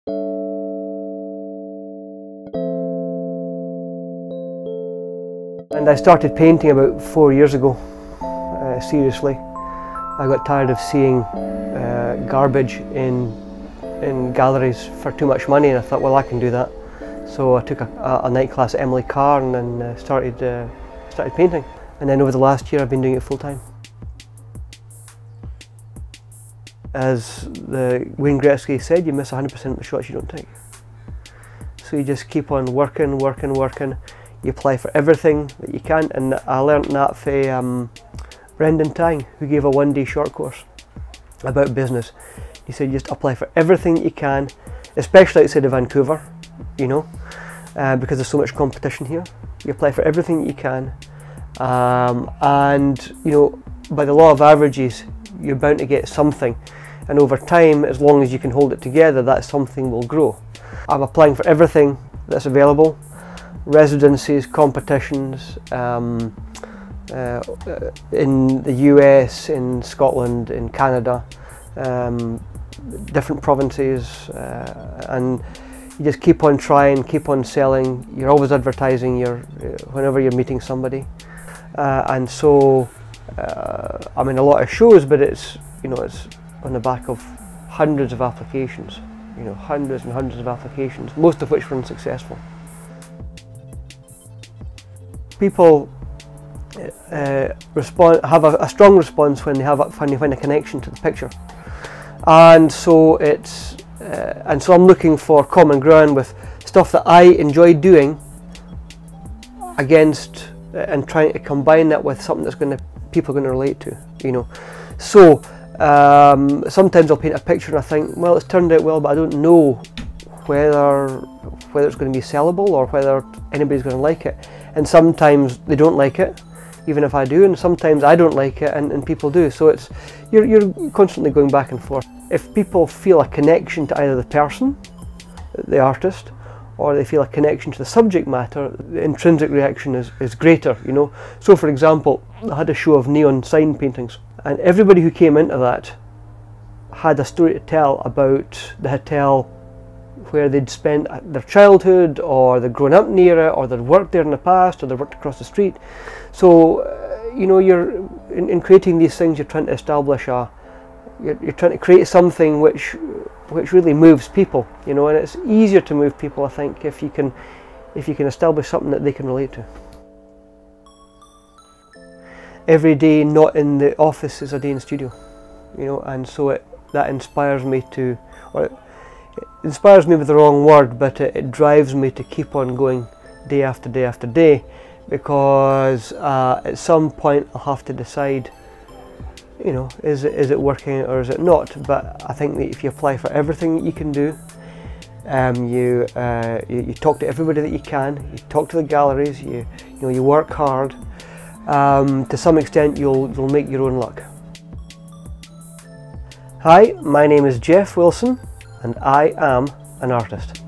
And I started painting about 4 years ago, seriously. I got tired of seeing garbage in galleries for too much money, and I thought, well, I can do that. So I took a night class at Emily Carr and then started painting. And then over the last year I've been doing it full time. As Wayne Gretzky said, you miss 100% of the shots you don't take. So you just keep on working. You apply for everything that you can, and I learnt that from Brendan Tang, who gave a one-day short course about business. He said just apply for everything that you can, especially outside of Vancouver, you know, because there's so much competition here. You apply for everything that you can, and you know, by the law of averages, you're bound to get something, and over time, as long as you can hold it together, that something will grow. I'm applying for everything that's available. Residencies, competitions, in the US, in Scotland, in Canada, different provinces, and you just keep on trying, keep on selling. You're always advertising. Whenever you're meeting somebody, and so I'm in a lot of shows, but it's on the back of hundreds of applications. Hundreds and hundreds of applications, most of which were unsuccessful. People have a strong response when they find a connection to the picture, and so I'm looking for common ground with stuff that I enjoy doing and trying to combine that with something that's people are going to relate to. So sometimes I'll paint a picture and I think, well, it's turned out well, but I don't know whether it's going to be sellable or whether anybody's going to like it. And sometimes they don't like it, even if I do, and sometimes I don't like it and people do. So you're constantly going back and forth. If people feel a connection to either the person, the artist, or they feel a connection to the subject matter, the intrinsic reaction is greater, So for example, I had a show of neon sign paintings, and everybody who came into that had a story to tell about the hotel where they'd spent their childhood, or they'd grown up near it, or they'd worked there in the past, or they'd worked across the street. So, you're in creating these things, you're trying to establish you're trying to create something which really moves people, and it's easier to move people, I think, if you can establish something that they can relate to. Every day not in the office is a day in the studio, and so that inspires me to, or inspires me with the wrong word, but it drives me to keep on going day after day after day, because at some point I'll have to decide, is it working or is it not? But I think that if you apply for everything that you can do, you talk to everybody that you can, you talk to the galleries, you work hard, to some extent you'll make your own luck. Hi, my name is Jeff Wilson, and I am an artist.